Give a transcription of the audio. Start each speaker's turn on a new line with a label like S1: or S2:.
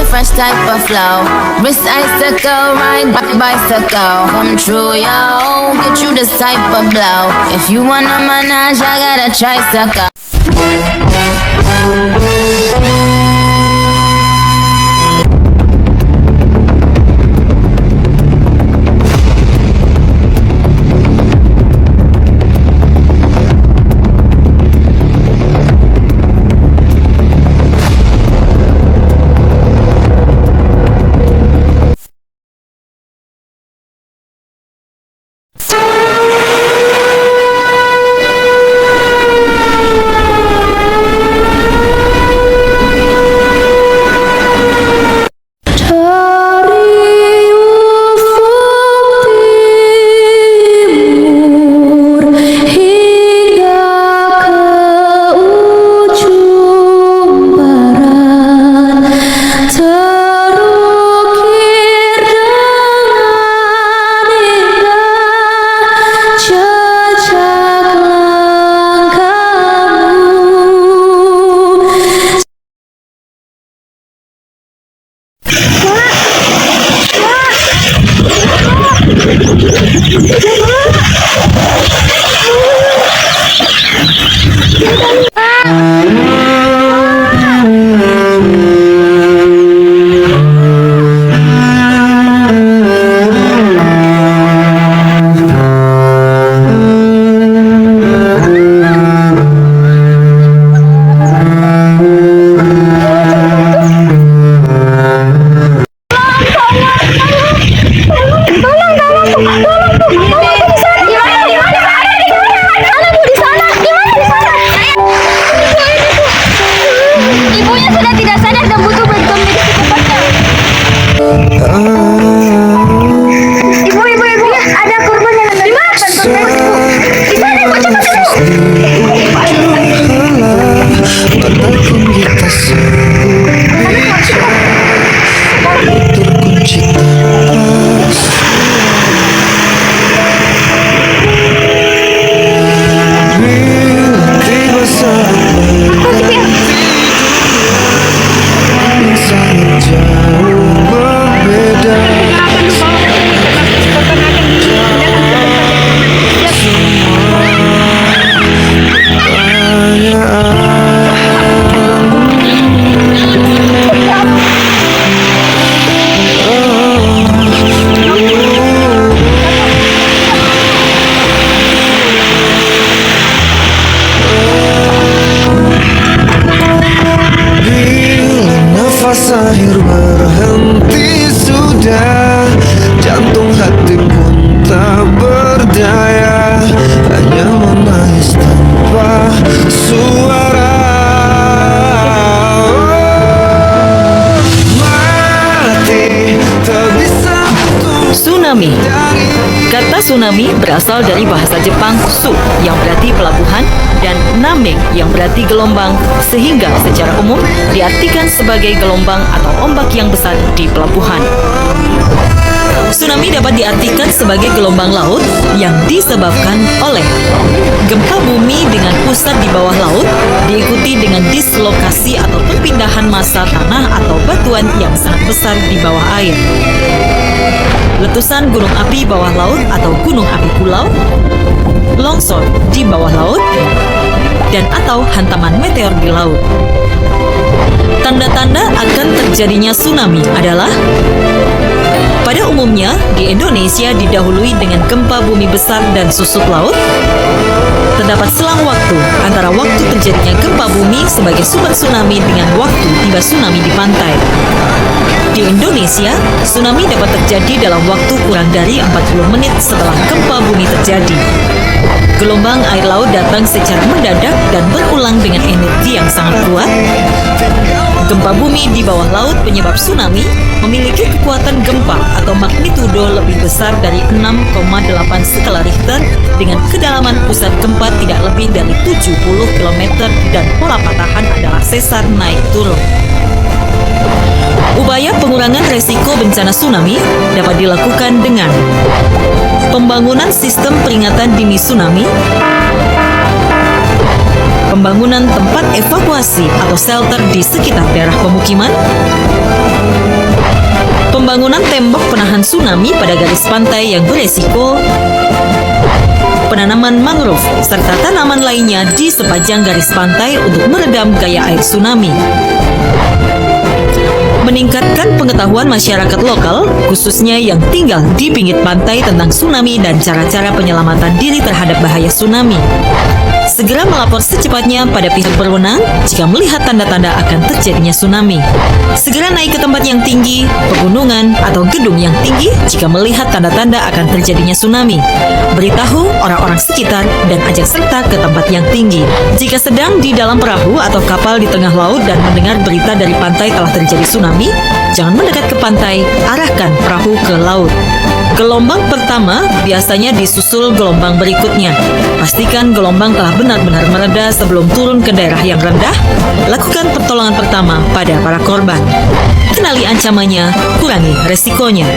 S1: fresh type of flow. Wrist icicle, ride bicycle. Come true, yo. Get you this type of blow. If you wanna manage, I got a tricycle.
S2: Akhir berhenti sudah, jantung hati pun tak berdaya, hanya menangis tanpa suara. Mati tak bisa untuk
S3: Tsunami. Kata tsunami berasal dari bahasa Jepang su yang berarti pelabuhan dan name yang berarti gelombang, sehingga secara umum diartikan sebagai gelombang atau ombak yang besar di pelabuhan. Tsunami dapat diartikan sebagai gelombang laut yang disebabkan oleh gempa bumi dengan pusat di bawah laut diikuti dengan dislokasi atau perpindahan massa tanah atau batuan yang sangat besar di bawah air. Letusan gunung api bawah laut atau gunung api pulau, longsor di bawah laut, dan atau hantaman meteor di laut. Tanda-tanda akan terjadinya tsunami adalah: pada umumnya di Indonesia didahului dengan gempa bumi besar dan susut laut. Terdapat selang waktu antara waktu terjadinya gempa bumi sebagai sumber tsunami dengan waktu tiba tsunami di pantai. Di Indonesia, tsunami dapat terjadi dalam waktu kurang dari 40 menit setelah gempa bumi terjadi. Gelombang air laut datang secara mendadak dan berulang dengan energi yang sangat kuat. Gempa bumi di bawah laut penyebab tsunami memiliki kekuatan gempa atau magnitudo lebih besar dari 6,8 skala Richter dengan kedalaman pusat gempa tidak lebih dari 70 km dan pola patahan adalah sesar naik turun. Upaya pengurangan resiko bencana tsunami dapat dilakukan dengan pembangunan sistem peringatan dini tsunami, pembangunan tempat evakuasi atau shelter di sekitar daerah pemukiman, pembangunan tembok penahan tsunami pada garis pantai yang beresiko, penanaman mangrove, serta tanaman lainnya di sepanjang garis pantai untuk meredam gaya air tsunami. Meningkatkan pengetahuan masyarakat lokal, khususnya yang tinggal di pinggir pantai tentang tsunami dan cara-cara penyelamatan diri terhadap bahaya tsunami. Segera melapor secepatnya pada pihak berwenang jika melihat tanda-tanda akan terjadinya tsunami. Segera naik ke tempat yang tinggi, pegunungan, atau gedung yang tinggi jika melihat tanda-tanda akan terjadinya tsunami. Beritahu orang-orang sekitar dan ajak serta ke tempat yang tinggi. Jika sedang di dalam perahu atau kapal di tengah laut dan mendengar berita dari pantai telah terjadi tsunami, jangan mendekat ke pantai, arahkan perahu ke laut. Gelombang pertama biasanya disusul gelombang berikutnya. Pastikan gelombang telah benar-benar mereda sebelum turun ke daerah yang rendah. Lakukan pertolongan pertama pada para korban. Kenali ancamannya, kurangi resikonya.